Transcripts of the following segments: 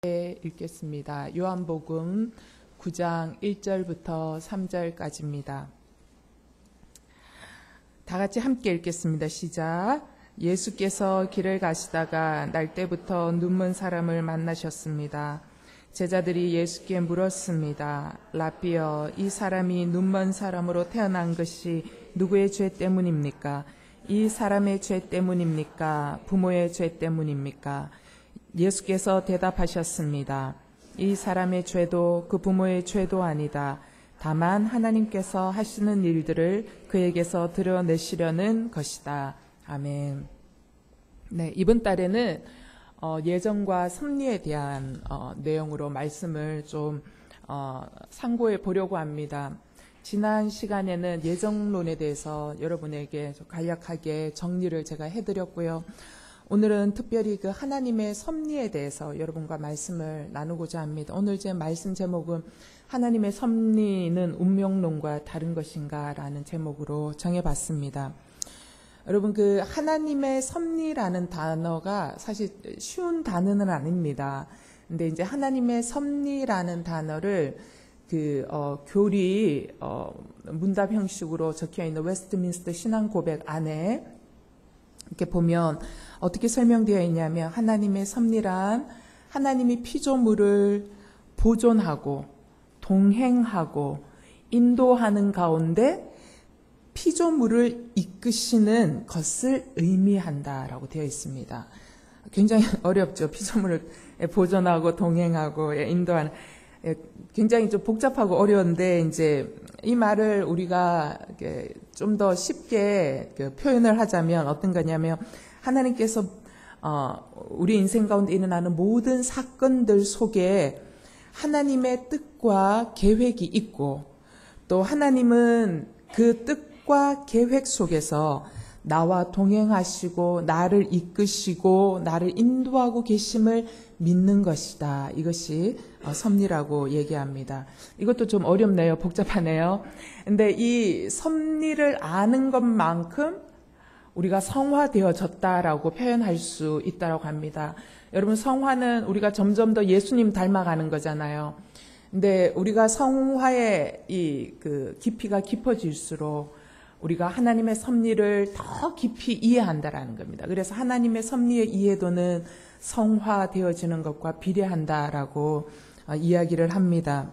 읽겠습니다. 요한복음 9장 1절부터 3절까지입니다. 다 같이 함께 읽겠습니다. 시작. 예수께서 길을 가시다가 날 때부터 눈먼 사람을 만나셨습니다. 제자들이 예수께 물었습니다. 라삐여, 이 사람이 눈먼 사람으로 태어난 것이 누구의 죄 때문입니까? 이 사람의 죄 때문입니까? 부모의 죄 때문입니까? 예수께서 대답하셨습니다. 이 사람의 죄도 그 부모의 죄도 아니다. 다만 하나님께서 하시는 일들을 그에게서 드러내시려는 것이다. 아멘. 네, 이번 달에는 예정과 섭리에 대한 내용으로 말씀을 좀 상고해 보려고 합니다. 지난 시간에는 예정론에 대해서 여러분에게 간략하게 정리를 제가 해드렸고요. 오늘은 특별히 그 하나님의 섭리에 대해서 여러분과 말씀을 나누고자 합니다. 오늘 제 말씀 제목은 하나님의 섭리는 운명론과 다른 것인가 라는 제목으로 정해봤습니다. 여러분, 그 하나님의 섭리라는 단어가 사실 쉬운 단어는 아닙니다. 근데 이제 하나님의 섭리라는 단어를 교리 문답 형식으로 적혀 있는 웨스트민스터 신앙 고백 안에 이렇게 보면 어떻게 설명되어 있냐면, 하나님의 섭리란 하나님이 피조물을 보존하고 동행하고 인도하는 가운데 피조물을 이끄시는 것을 의미한다라고 되어 있습니다. 굉장히 어렵죠. 피조물을 보존하고 동행하고 인도하는, 굉장히 좀 복잡하고 어려운데, 이제 이 말을 우리가 좀 더 쉽게 표현을 하자면 어떤 거냐면, 하나님께서 우리 인생 가운데 일어나는 모든 사건들 속에 하나님의 뜻과 계획이 있고, 또 하나님은 그 뜻과 계획 속에서 나와 동행하시고 나를 이끄시고 나를 인도하고 계심을 믿는 것이다. 이것이 섭리라고 얘기합니다. 이것도 좀 어렵네요. 복잡하네요. 근데 이 섭리를 아는 것만큼 우리가 성화되어졌다라고 표현할 수 있다고 합니다. 여러분, 성화는 우리가 점점 더 예수님 닮아가는 거잖아요. 근데 우리가 성화의 깊이가 깊어질수록 우리가 하나님의 섭리를 더 깊이 이해한다라는 겁니다. 그래서 하나님의 섭리의 이해도는 성화되어지는 것과 비례한다라고 이야기를 합니다.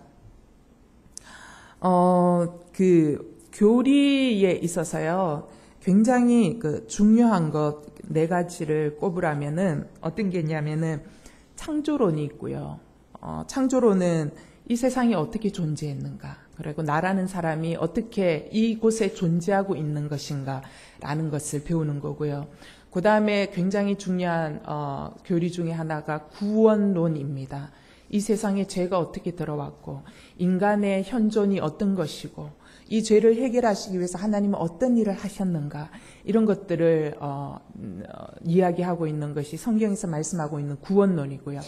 교리에 있어서요, 굉장히 중요한 것 4가지를 꼽으라면은 어떤 게 있냐면은 창조론이 있고요. 창조론은 이 세상이 어떻게 존재했는가, 그리고 나라는 사람이 어떻게 이곳에 존재하고 있는 것인가 라는 것을 배우는 거고요. 그 다음에 굉장히 중요한 교리 중에 하나가 구원론입니다. 이 세상에 죄가 어떻게 들어왔고 인간의 현존이 어떤 것이고 이 죄를 해결하시기 위해서 하나님은 어떤 일을 하셨는가, 이런 것들을 이야기하고 있는 것이 성경에서 말씀하고 있는 구원론이고요.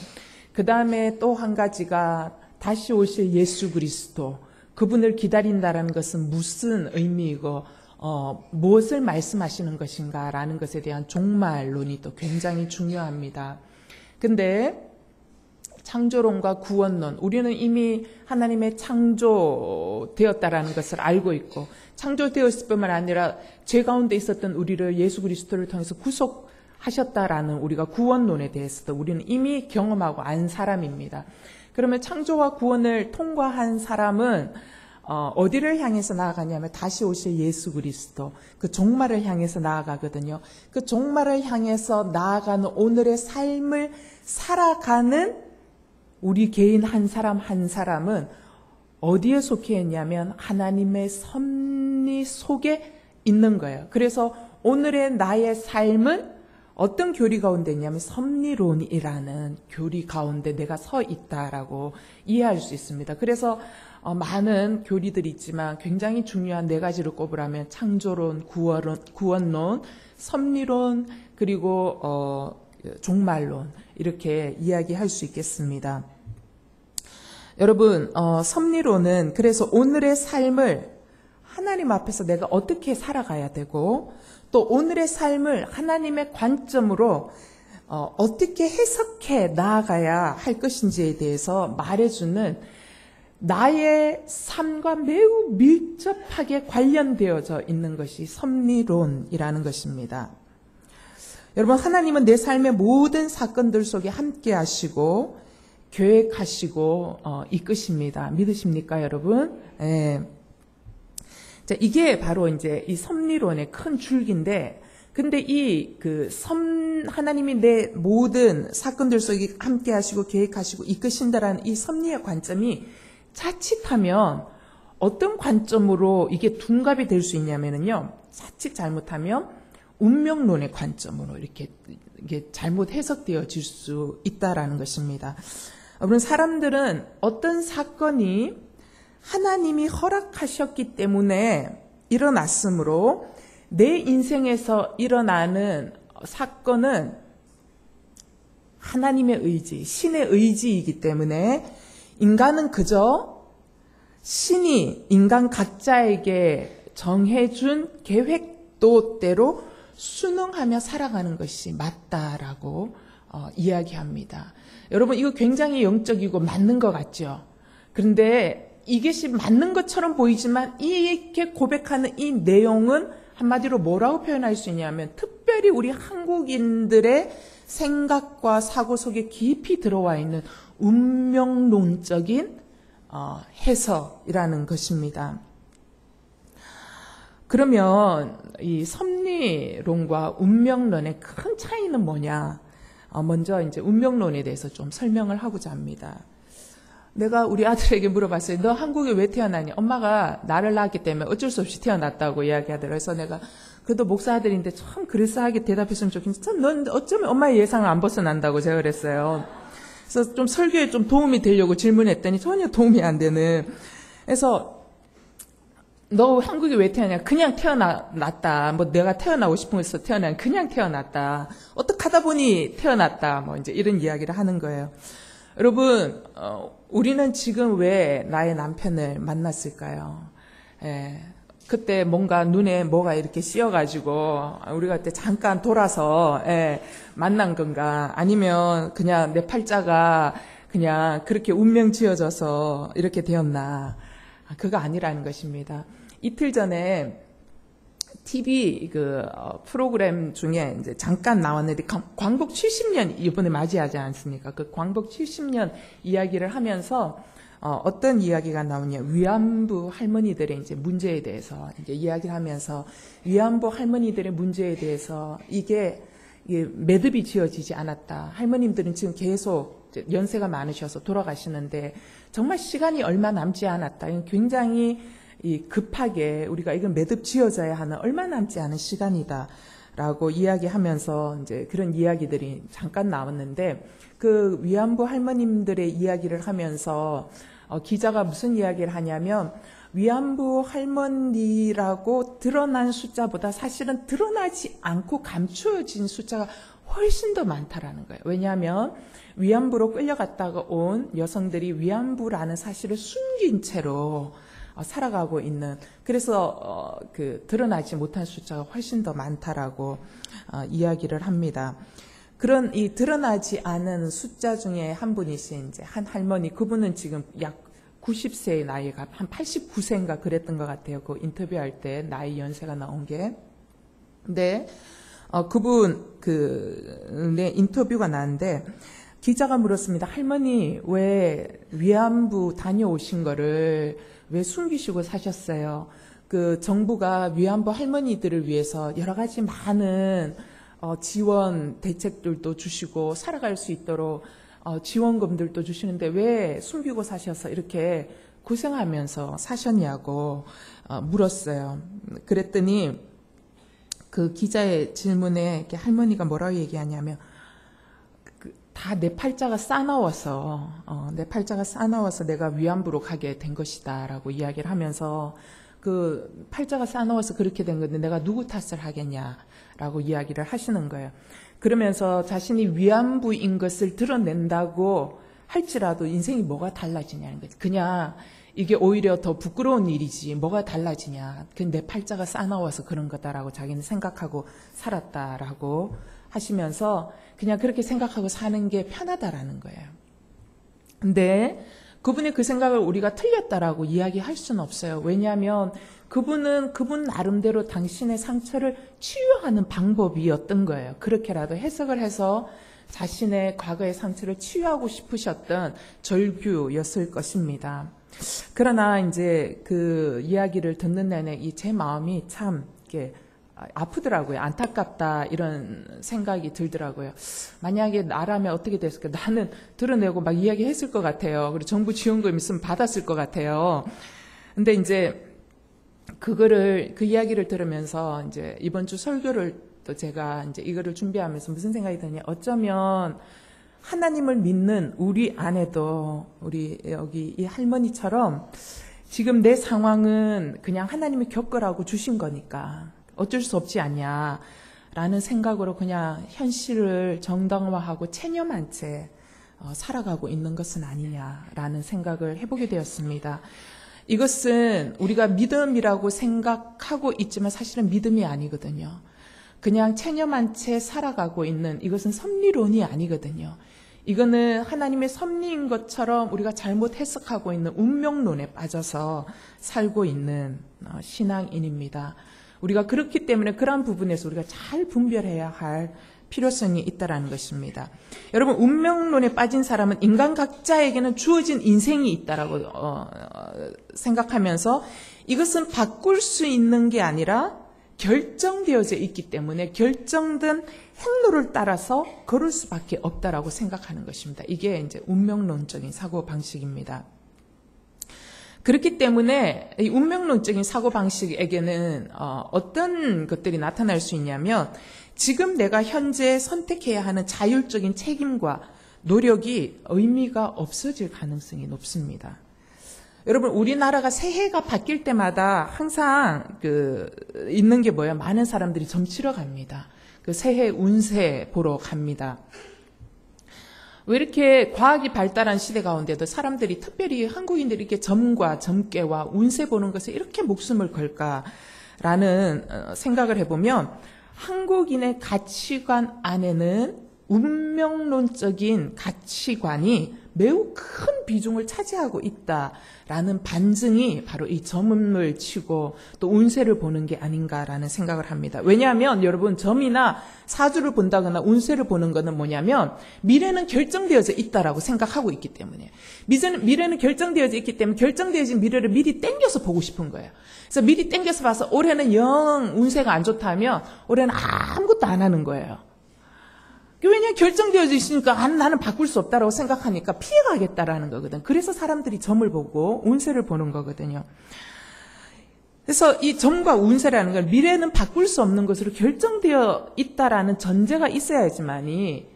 그 다음에 또 한 가지가 다시 오실 예수 그리스도, 그분을 기다린다라는 것은 무슨 의미이고 무엇을 말씀하시는 것인가 라는 것에 대한 종말론이 또 굉장히 중요합니다. 근데 창조론과 구원론, 우리는 이미 하나님의 창조되었다라는 것을 알고 있고, 창조되었을 뿐만 아니라 죄 가운데 있었던 우리를 예수 그리스도를 통해서 구속하셨다라는 우리가 구원론에 대해서도 우리는 이미 경험하고 안 사람입니다. 그러면 창조와 구원을 통과한 사람은 어디를 향해서 나아가냐면 다시 오실 예수 그리스도, 그 종말을 향해서 나아가거든요. 그 종말을 향해서 나아가는 오늘의 삶을 살아가는 우리 개인 한 사람 한 사람은 어디에 속해 있냐면 하나님의 섭리 속에 있는 거예요. 그래서 오늘의 나의 삶은 어떤 교리 가운데 있냐면 섭리론이라는 교리 가운데 내가 서 있다라고 이해할 수 있습니다. 그래서 많은 교리들이 있지만 굉장히 중요한 4가지를 꼽으라면 창조론, 구원론, 섭리론, 그리고 종말론, 이렇게 이야기할 수 있겠습니다. 여러분, 섭리론은 그래서 오늘의 삶을 하나님 앞에서 내가 어떻게 살아가야 되고, 또 오늘의 삶을 하나님의 관점으로 어떻게 해석해 나아가야 할 것인지에 대해서 말해주는 나의 삶과 매우 밀접하게 관련되어져 있는 것이 섭리론이라는 것입니다. 여러분, 하나님은 내 삶의 모든 사건들 속에 함께 하시고 계획하시고 이끄십니다. 믿으십니까, 여러분? 예. 자, 이게 바로 이제 이 섭리론의 큰 줄기인데, 근데 하나님이 내 모든 사건들 속에 함께 하시고 계획하시고 이끄신다라는 이 섭리의 관점이 자칫하면 어떤 관점으로 이게 둔갑이 될 수 있냐면요. 자칫 잘못하면 운명론의 관점으로 이게 잘못 해석되어질 수 있다라는 것입니다. 여러분, 사람들은 어떤 사건이 하나님이 허락하셨기 때문에 일어났으므로 내 인생에서 일어나는 사건은 하나님의 의지, 신의 의지이기 때문에 인간은 그저 신이 인간 각자에게 정해준 계획도대로 순응하며 살아가는 것이 맞다라고 이야기합니다. 여러분, 이거 굉장히 영적이고 맞는 것 같죠? 그런데 이것이 맞는 것처럼 보이지만 이렇게 고백하는 이 내용은 한마디로 뭐라고 표현할 수 있냐면 특별히 우리 한국인들의 생각과 사고 속에 깊이 들어와 있는 운명론적인 해석이라는 것입니다. 그러면 이 섭리론과 운명론의 큰 차이는 뭐냐? 먼저 이제 운명론에 대해서 좀 설명을 하고자 합니다. 내가 우리 아들에게 물어봤어요. 너 한국에 왜 태어났니? 엄마가 나를 낳았기 때문에 어쩔 수 없이 태어났다고 이야기하더라고요. 그래서 내가 그래도 목사 아들인데 참 그럴싸하게 대답했으면 좋겠는데 참 넌 어쩌면 엄마의 예상을 안 벗어난다고 제가 그랬어요. 그래서 좀 설교에 좀 도움이 되려고 질문했더니 전혀 도움이 안 되는. 그래서 너 한국에 왜 태어났냐? 그냥 태어났다. 뭐 내가 태어나고 싶어서 태어난 그냥 태어났다. 어떻게 하다 보니 태어났다. 뭐 이제 이런 이야기를 하는 거예요. 여러분, 우리는 지금 왜 나의 남편을 만났을까요? 그때 뭔가 눈에 뭐가 이렇게 씌어가지고 우리가 그때 잠깐 돌아서 만난 건가? 아니면 그냥 내 팔자가 그냥 그렇게 운명 지어져서 이렇게 되었나? 그거 아니라는 것입니다. 이틀 전에 TV 프로그램 중에 이제 잠깐 나왔는데 광복 70년 이번에 맞이하지 않습니까? 그 광복 70년 이야기를 하면서 어떤 이야기가 나오냐? 위안부 할머니들의 이제 문제에 대해서 이제 이야기를 하면서 위안부 할머니들의 문제에 대해서 이게 매듭이 지어지지 않았다. 할머님들은 지금 계속 연세가 많으셔서 돌아가시는데 정말 시간이 얼마 남지 않았다. 굉장히 급하게 우리가 이건 매듭 지어져야 하는 얼마 남지 않은 시간이다라고 이야기하면서 이제 그런 이야기들이 잠깐 나왔는데 그 위안부 할머님들의 이야기를 하면서 기자가 무슨 이야기를 하냐면 위안부 할머니라고 드러난 숫자보다 사실은 드러나지 않고 감추어진 숫자가 훨씬 더 많다라는 거예요. 왜냐하면 위안부로 끌려갔다가 온 여성들이 위안부라는 사실을 숨긴 채로 살아가고 있는, 그래서 드러나지 못한 숫자가 훨씬 더 많다라고 이야기를 합니다. 그런 이 드러나지 않은 숫자 중에 한 분이신 이제 한 할머니, 그분은 지금 약 90세의 나이가 한 89세인가 그랬던 것 같아요. 그 인터뷰할 때 나이 연세가 나온 게. 근데 그분 네 인터뷰가 나는데 기자가 물었습니다. 할머니 왜 위안부 다녀오신 거를 왜 숨기시고 사셨어요? 그 정부가 위안부 할머니들을 위해서 여러 가지 많은 지원 대책들도 주시고 살아갈 수 있도록 지원금들도 주시는데 왜 숨기고 사셔서 이렇게 고생하면서 사셨냐고 물었어요. 그랬더니 그 기자의 질문에 이렇게 할머니가 뭐라고 얘기하냐면 다 내 팔자가 싸나워서 내가 위안부로 가게 된 것이다라고 이야기를 하면서 그 팔자가 싸나워서 그렇게 된 건데 내가 누구 탓을 하겠냐라고 이야기를 하시는 거예요. 그러면서 자신이 위안부인 것을 드러낸다고 할지라도 인생이 뭐가 달라지냐는 거죠. 그냥 이게 오히려 더 부끄러운 일이지 뭐가 달라지냐. 그냥 내 팔자가 싸나워서 그런 거다라고 자기는 생각하고 살았다라고 하시면서 그냥 그렇게 생각하고 사는 게 편하다라는 거예요. 근데 그분의 그 생각을 우리가 틀렸다라고 이야기할 수는 없어요. 왜냐하면 그분은 그분 나름대로 당신의 상처를 치유하는 방법이었던 거예요. 그렇게라도 해석을 해서 자신의 과거의 상처를 치유하고 싶으셨던 절규였을 것입니다. 그러나 이제 그 이야기를 듣는 내내 제 마음이 참 이렇게 아프더라고요. 안타깝다 이런 생각이 들더라고요. 만약에 나라면 어떻게 됐을까? 나는 드러내고 막 이야기했을 것 같아요. 그리고 정부 지원금 있으면 받았을 것 같아요. 근데 이제 그 이야기를 들으면서 이제 이번 주 설교를 또 제가 이제 이거를 준비하면서 무슨 생각이 드냐? 어쩌면 하나님을 믿는 우리 안에도 우리 여기 이 할머니처럼 지금 내 상황은 그냥 하나님이 겪으라고 주신 거니까 어쩔 수 없지 않냐라는 생각으로 그냥 현실을 정당화하고 체념한 채 살아가고 있는 것은 아니냐라는 생각을 해보게 되었습니다. 이것은 우리가 믿음이라고 생각하고 있지만 사실은 믿음이 아니거든요. 그냥 체념한 채 살아가고 있는 이것은 섭리론이 아니거든요. 이거는 하나님의 섭리인 것처럼 우리가 잘못 해석하고 있는 운명론에 빠져서 살고 있는 신앙인입니다. 우리가 그렇기 때문에 그러한 부분에서 우리가 잘 분별해야 할 필요성이 있다는 것입니다. 여러분, 운명론에 빠진 사람은 인간 각자에게는 주어진 인생이 있다라고 생각하면서 이것은 바꿀 수 있는 게 아니라 결정되어져 있기 때문에 결정된 행로를 따라서 걸을 수밖에 없다라고 생각하는 것입니다. 이게 이제 운명론적인 사고 방식입니다. 그렇기 때문에 이 운명론적인 사고 방식에게는 어떤 것들이 나타날 수 있냐면 지금 내가 현재 선택해야 하는 자율적인 책임과 노력이 의미가 없어질 가능성이 높습니다. 여러분, 우리나라가 새해가 바뀔 때마다 항상 있는 게 뭐예요? 많은 사람들이 점 치러 갑니다. 그 새해 운세 보러 갑니다. 왜 이렇게 과학이 발달한 시대 가운데도 사람들이 특별히 한국인들이 이렇게 점과 점괘와 운세 보는 것에 이렇게 목숨을 걸까라는 생각을 해보면 한국인의 가치관 안에는 운명론적인 가치관이 매우 큰 비중을 차지하고 있다라는 반증이 바로 이 점을 치고 또 운세를 보는 게 아닌가라는 생각을 합니다. 왜냐하면 여러분, 점이나 사주를 본다거나 운세를 보는 것은 뭐냐면 미래는 결정되어져 있다라고 생각하고 있기 때문에 미래는 결정되어져 있기 때문에 결정되어진 미래를 미리 땡겨서 보고 싶은 거예요. 그래서 미리 땡겨서 봐서 올해는 영 운세가 안 좋다면 올해는 아무것도 안 하는 거예요. 왜냐하면 결정되어져 있으니까 나는 바꿀 수 없다고 생각하니까 피해가겠다라는 거거든. 그래서 사람들이 점을 보고 운세를 보는 거거든요. 그래서 이 점과 운세라는 건 미래는 바꿀 수 없는 것으로 결정되어 있다라는 전제가 있어야지만이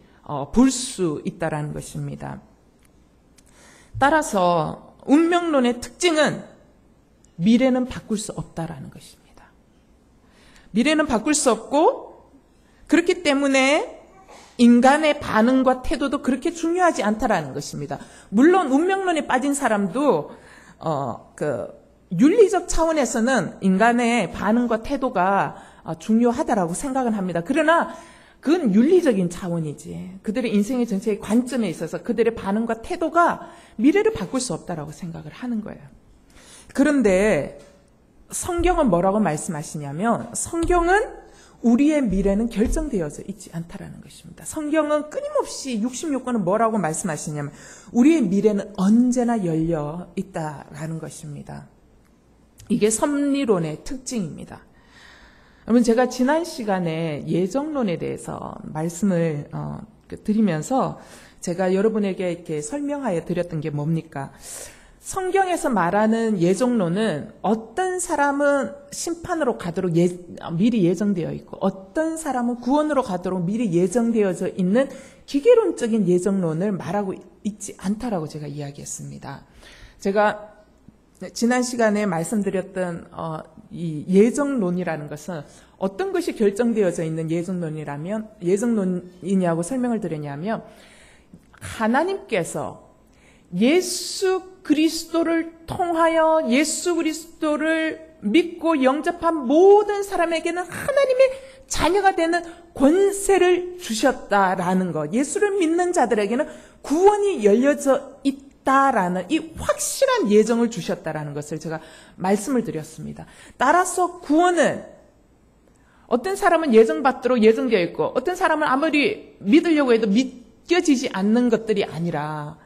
볼 수 있다라는 것입니다. 따라서 운명론의 특징은 미래는 바꿀 수 없다라는 것입니다. 미래는 바꿀 수 없고 그렇기 때문에 인간의 반응과 태도도 그렇게 중요하지 않다라는 것입니다. 물론 운명론에 빠진 사람도 윤리적 차원에서는 인간의 반응과 태도가 중요하다라고 생각은 합니다. 그러나 그건 윤리적인 차원이지. 그들의 인생의 전체의 관점에 있어서 그들의 반응과 태도가 미래를 바꿀 수 없다라고 생각을 하는 거예요. 그런데 성경은 뭐라고 말씀하시냐면 성경은 우리의 미래는 결정되어져 있지 않다라는 것입니다. 성경은 끊임없이 66권은 뭐라고 말씀하시냐면 우리의 미래는 언제나 열려 있다라는 것입니다. 이게 섭리론의 특징입니다. 여러분, 제가 지난 시간에 예정론에 대해서 말씀을 드리면서 제가 여러분에게 이렇게 설명하여 드렸던 게 뭡니까? 성경에서 말하는 예정론은 어떤 사람은 심판으로 가도록 미리 예정되어 있고 어떤 사람은 구원으로 가도록 미리 예정되어져 있는 기계론적인 예정론을 말하고 있지 않다라고 제가 이야기했습니다. 제가 지난 시간에 말씀드렸던 이 예정론이라는 것은 어떤 것이 결정되어져 있는 예정론이냐고 설명을 드렸냐면 하나님께서 예수 그리스도를 통하여 예수 그리스도를 믿고 영접한 모든 사람에게는 하나님의 자녀가 되는 권세를 주셨다라는 것. 예수를 믿는 자들에게는 구원이 열려져 있다라는 이 확실한 예정을 주셨다라는 것을 제가 말씀을 드렸습니다. 따라서 구원은 어떤 사람은 예정받도록 예정되어 있고 어떤 사람은 아무리 믿으려고 해도 믿겨지지 않는 것들이 아니라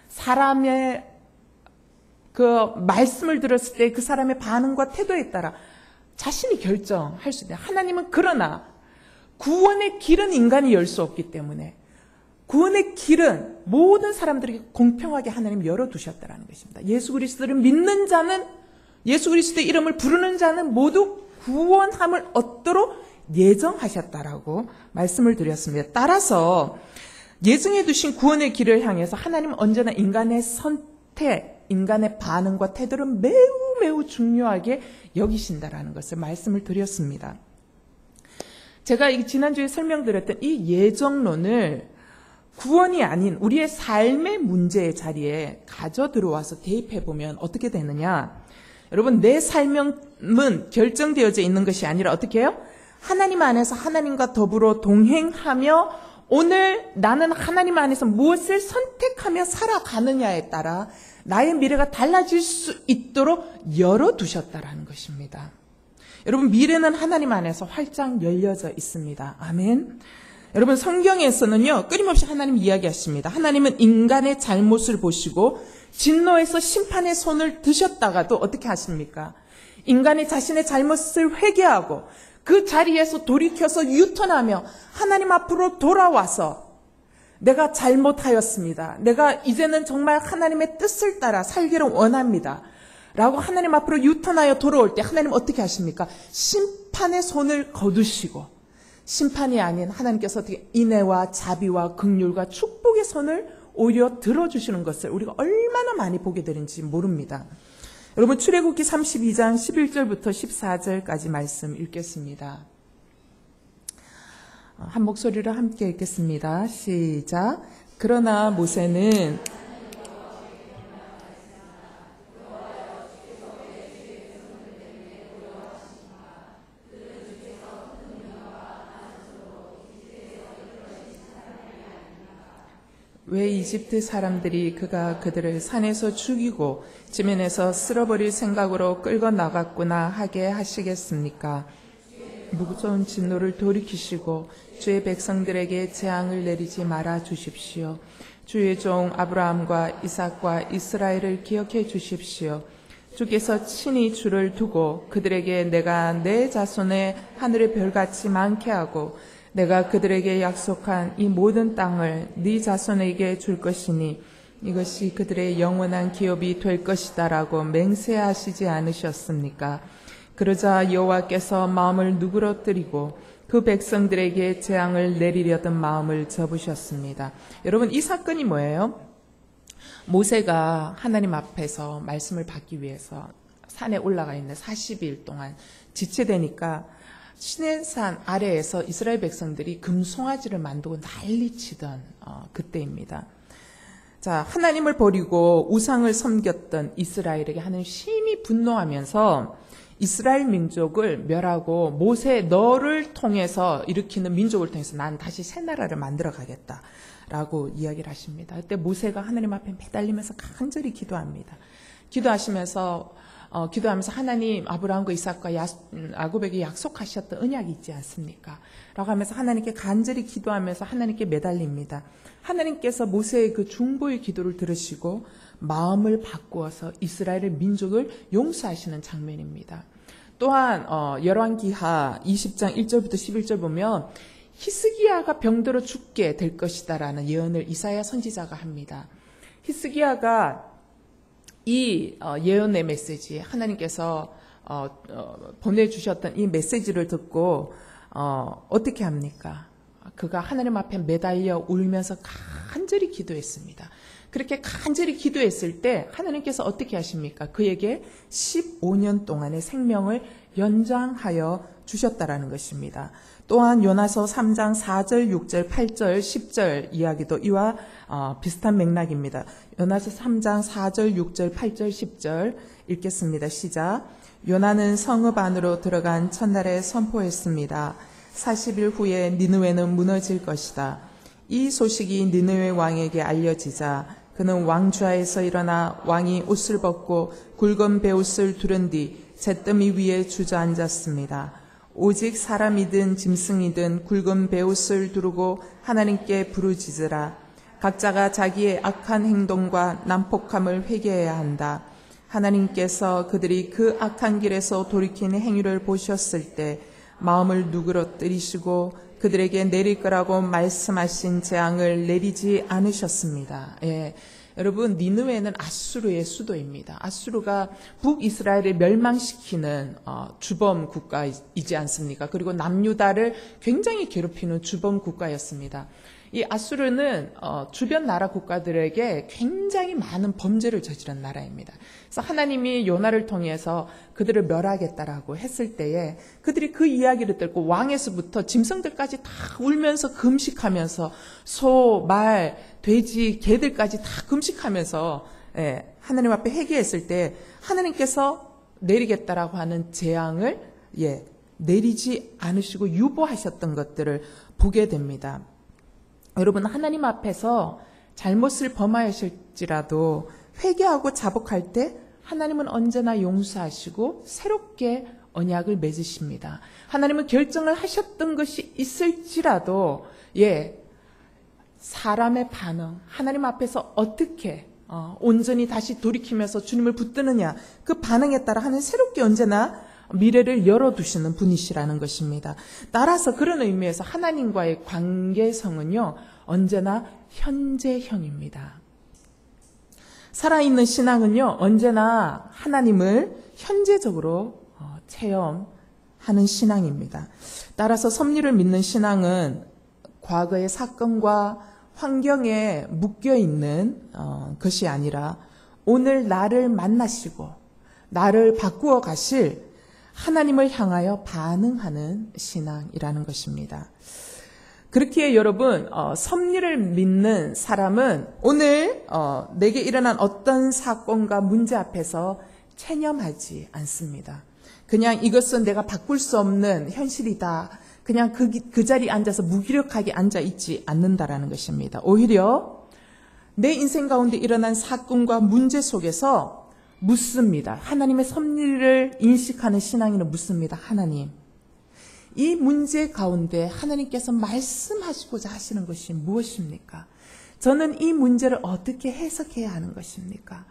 사람의 그 말씀을 들었을 때 그 사람의 반응과 태도에 따라 자신이 결정할 수 있다. 하나님은 그러나 구원의 길은 인간이 열 수 없기 때문에 구원의 길은 모든 사람들에게 공평하게 하나님 열어두셨다는 것입니다. 예수 그리스도를 믿는 자는, 예수 그리스도의 이름을 부르는 자는 모두 구원함을 얻도록 예정하셨다라고 말씀을 드렸습니다. 따라서 예정해 두신 구원의 길을 향해서 하나님은 언제나 인간의 선택, 인간의 반응과 태도를 매우 중요하게 여기신다라는 것을 말씀을 드렸습니다. 제가 지난주에 설명드렸던 이 예정론을 구원이 아닌 우리의 삶의 문제의 자리에 가져 들어와서 대입해보면 어떻게 되느냐. 여러분, 내 삶은 결정되어져 있는 것이 아니라 어떻게 해요? 하나님 안에서 하나님과 더불어 동행하며 오늘 나는 하나님 안에서 무엇을 선택하며 살아가느냐에 따라 나의 미래가 달라질 수 있도록 열어두셨다라는 것입니다. 여러분, 미래는 하나님 안에서 활짝 열려져 있습니다. 아멘. 여러분, 성경에서는요, 끊임없이 하나님 이야기하십니다. 하나님은 인간의 잘못을 보시고 진노에서 심판의 손을 드셨다가도 어떻게 하십니까? 인간이 자신의 잘못을 회개하고 그 자리에서 돌이켜서 유턴하며 하나님 앞으로 돌아와서 내가 잘못하였습니다. 내가 이제는 정말 하나님의 뜻을 따라 살기를 원합니다. 라고 하나님 앞으로 유턴하여 돌아올 때 하나님 어떻게 하십니까? 심판의 손을 거두시고 심판이 아닌 하나님께서 어떻게 인애와 자비와 긍휼과 축복의 손을 오히려 들어주시는 것을 우리가 얼마나 많이 보게 되는지 모릅니다. 여러분, 출애굽기 32장 11절부터 14절까지 말씀 읽겠습니다. 한 목소리로 함께 읽겠습니다. 시작. 그러나 모세는 왜 이집트 사람들이 그가 그들을 산에서 죽이고 지면에서 쓸어버릴 생각으로 끌고 나갔구나 하게 하시겠습니까? 무서운 진노를 돌이키시고 주의 백성들에게 재앙을 내리지 말아 주십시오. 주의 종 아브라함과 이삭과 이스라엘을 기억해 주십시오. 주께서 친히 주를 두고 그들에게 내가 내 자손의 하늘의 별같이 많게 하고 내가 그들에게 약속한 이 모든 땅을 네 자손에게 줄 것이니 이것이 그들의 영원한 기업이 될 것이다라고 맹세하시지 않으셨습니까? 그러자 여호와께서 마음을 누그러뜨리고 그 백성들에게 재앙을 내리려던 마음을 접으셨습니다. 여러분, 이 사건이 뭐예요? 모세가 하나님 앞에서 말씀을 받기 위해서 산에 올라가 있는 40일 동안 지체되니까 시내산 아래에서 이스라엘 백성들이 금송아지를 만들고 난리치던 그때입니다. 자, 하나님을 버리고 우상을 섬겼던 이스라엘에게 하나님 심히 분노하면서 이스라엘 민족을 멸하고 모세 너를 통해서 일으키는 민족을 통해서 난 다시 새 나라를 만들어 가겠다라고 이야기를 하십니다. 그때 모세가 하나님 앞에 매달리면서 간절히 기도합니다. 기도하시면서 하나님 아브라함과 이삭과 야곱에게 약속하셨던 언약이 있지 않습니까? 라고 하면서 하나님께 간절히 기도하면서 하나님께 매달립니다. 하나님께서 모세의 그 중보의 기도를 들으시고 마음을 바꾸어서 이스라엘의 민족을 용서하시는 장면입니다. 또한 열왕기하 20장 1절부터 11절 보면 히스기야가 병들어 죽게 될 것이다라는 예언을 이사야 선지자가 합니다. 히스기야가 이 예언의 메시지, 하나님께서 보내주셨던 이 메시지를 듣고 어떻게 합니까? 그가 하나님 앞에 매달려 울면서 간절히 기도했습니다. 그렇게 간절히 기도했을 때 하나님께서 어떻게 하십니까? 그에게 15년 동안의 생명을 연장하여 주셨다라는 것입니다. 또한 요나서 3장 4절, 6절, 8절, 10절 이야기도 이와 비슷한 맥락입니다. 요나서 3장 4절, 6절, 8절, 10절 읽겠습니다. 시작. 요나는 성읍 안으로 들어간 첫날에 선포했습니다. 40일 후에 니느웨는 무너질 것이다. 이 소식이 니느웨 왕에게 알려지자 그는 왕좌에서 일어나 왕이 옷을 벗고 굵은 베옷을 두른 뒤 잿더미 위에 주저앉았습니다. 오직 사람이든 짐승이든 굵은 베옷을 두르고 하나님께 부르짖으라. 각자가 자기의 악한 행동과 난폭함을 회개해야 한다. 하나님께서 그들이 그 악한 길에서 돌이키는 행위를 보셨을 때 마음을 누그러뜨리시고 그들에게 내릴 거라고 말씀하신 재앙을 내리지 않으셨습니다. 예. 여러분, 니느웨는 아수르의 수도입니다. 아수르가 북이스라엘을 멸망시키는 주범 국가이지 않습니까? 그리고 남유다를 굉장히 괴롭히는 주범 국가였습니다. 이 아수르는 주변 나라 국가들에게 굉장히 많은 범죄를 저지른 나라입니다. 그래서 하나님이 요나를 통해서 그들을 멸하겠다라고 했을 때에 그들이 그 이야기를 듣고 왕에서부터 짐승들까지 다 울면서 금식하면서 소, 말, 돼지, 개들까지 다 금식하면서 하나님 앞에 회개했을 때 하나님께서 내리겠다라고 하는 재앙을 내리지 않으시고 유보하셨던 것들을 보게 됩니다. 여러분, 하나님 앞에서 잘못을 범하실지라도 회개하고 자복할 때 하나님은 언제나 용서하시고 새롭게 언약을 맺으십니다. 하나님은 결정을 하셨던 것이 있을지라도 사람의 반응, 하나님 앞에서 어떻게 온전히 다시 돌이키면서 주님을 붙드느냐, 그 반응에 따라 하나님 새롭게 언제나 미래를 열어두시는 분이시라는 것입니다. 따라서 그런 의미에서 하나님과의 관계성은요, 언제나 현재형입니다. 살아있는 신앙은요, 언제나 하나님을 현재적으로 체험하는 신앙입니다. 따라서 섭리를 믿는 신앙은 과거의 사건과 환경에 묶여있는 것이 아니라 오늘 나를 만나시고 나를 바꾸어 가실 하나님을 향하여 반응하는 신앙이라는 것입니다. 그렇기에 여러분, 섭리를 믿는 사람은 오늘 내게 일어난 어떤 사건과 문제 앞에서 체념하지 않습니다. 그냥 이것은 내가 바꿀 수 없는 현실이다. 그냥 그 자리에 앉아서 무기력하게 앉아있지 않는다라는 것입니다. 오히려 내 인생 가운데 일어난 사건과 문제 속에서 묻습니다. 하나님의 섭리를 인식하는 신앙인은 묻습니다. 하나님, 이 문제 가운데 하나님께서 말씀하시고자 하시는 것이 무엇입니까? 저는 이 문제를 어떻게 해석해야 하는 것입니까?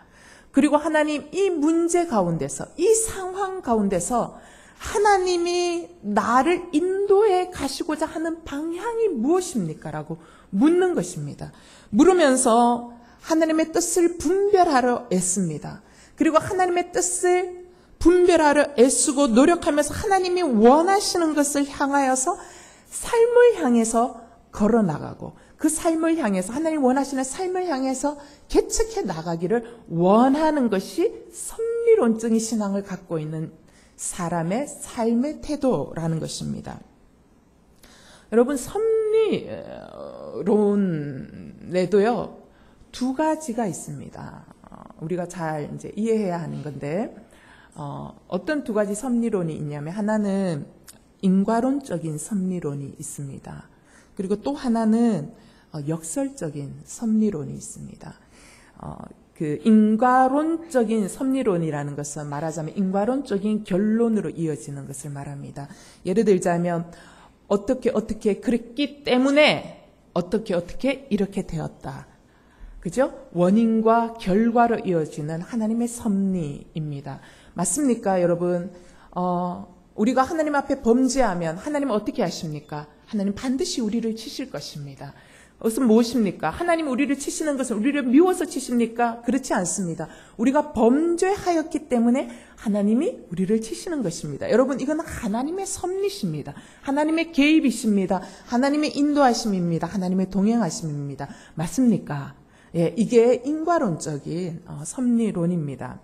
그리고 하나님, 이 문제 가운데서, 이 상황 가운데서 하나님이 나를 인도해 가시고자 하는 방향이 무엇입니까? 라고 묻는 것입니다. 물으면서 하나님의 뜻을 분별하러 애씁니다. 그리고 하나님의 뜻을 분별하려 애쓰고 노력하면서 하나님이 원하시는 것을 향하여서 삶을 향해서 걸어나가고 그 삶을 향해서 하나님 원하시는 삶을 향해서 개척해 나가기를 원하는 것이 섭리론적인 신앙을 갖고 있는 사람의 삶의 태도라는 것입니다. 여러분, 섭리론에도요, 두 가지가 있습니다. 우리가 잘 이제 이해해야 하는 건데, 어떤 두 가지 섭리론이 있냐면, 하나는 인과론적인 섭리론이 있습니다. 그리고 또 하나는 역설적인 섭리론이 있습니다. 그 인과론적인 섭리론이라는 것은 말하자면 인과론적인 결론으로 이어지는 것을 말합니다. 예를 들자면 어떻게 그랬기 때문에 어떻게 이렇게 되었다. 그죠? 원인과 결과로 이어지는 하나님의 섭리입니다. 맞습니까, 여러분? 우리가 하나님 앞에 범죄하면 하나님은 어떻게 하십니까? 하나님 반드시 우리를 치실 것입니다. 그것은 무엇입니까? 하나님 우리를 치시는 것은 우리를 미워서 치십니까? 그렇지 않습니다. 우리가 범죄하였기 때문에 하나님이 우리를 치시는 것입니다. 여러분, 이건 하나님의 섭리십니다. 하나님의 개입이십니다. 하나님의 인도하심입니다. 하나님의 동행하심입니다. 맞습니까? 예, 이게 인과론적인 섭리론입니다.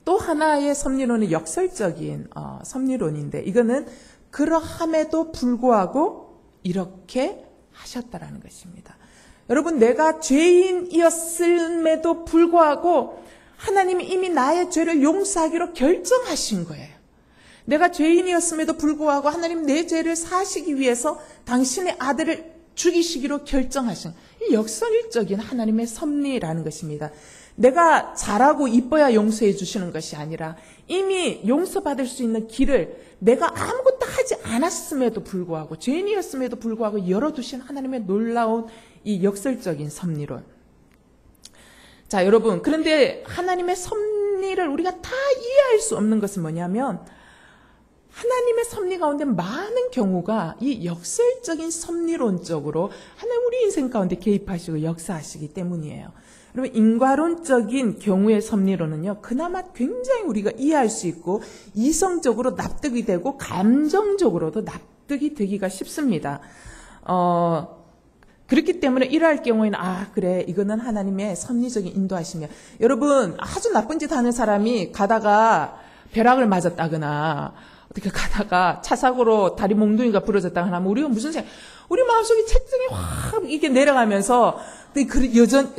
또 하나의 섭리론은 역설적인 섭리론인데, 이거는 그러함에도 불구하고 이렇게 하셨다라는 것입니다. 여러분, 내가 죄인이었음에도 불구하고 하나님이 이미 나의 죄를 용서하기로 결정하신 거예요. 내가 죄인이었음에도 불구하고 하나님 내 죄를 사시기 위해서 당신의 아들을 죽이시기로 결정하신 이 역설적인 하나님의 섭리라는 것입니다. 내가 잘하고 이뻐야 용서해 주시는 것이 아니라 이미 용서받을 수 있는 길을 내가 아무것도 하지 않았음에도 불구하고 죄인이었음에도 불구하고 열어두신 하나님의 놀라운 이 역설적인 섭리론. 자, 여러분, 그런데 하나님의 섭리를 우리가 다 이해할 수 없는 것은 뭐냐면 하나님의 섭리 가운데 많은 경우가 이 역설적인 섭리론적으로 하나님 우리 인생 가운데 개입하시고 역사하시기 때문이에요. 여러분, 인과론적인 경우의 섭리론은요, 그나마 굉장히 우리가 이해할 수 있고 이성적으로 납득이 되고 감정적으로도 납득이 되기가 쉽습니다. 그렇기 때문에 이러할 경우에는 그래, 이거는 하나님의 섭리적인 인도하심이야. 여러분, 아주 나쁜 짓 하는 사람이 가다가 벼락을 맞았다거나 어떻게 가다가 차 사고로 다리 몽둥이가 부러졌다거나 하면 우리가 무슨 생각? 우리 마음속에 채증이 확 이게 내려가면서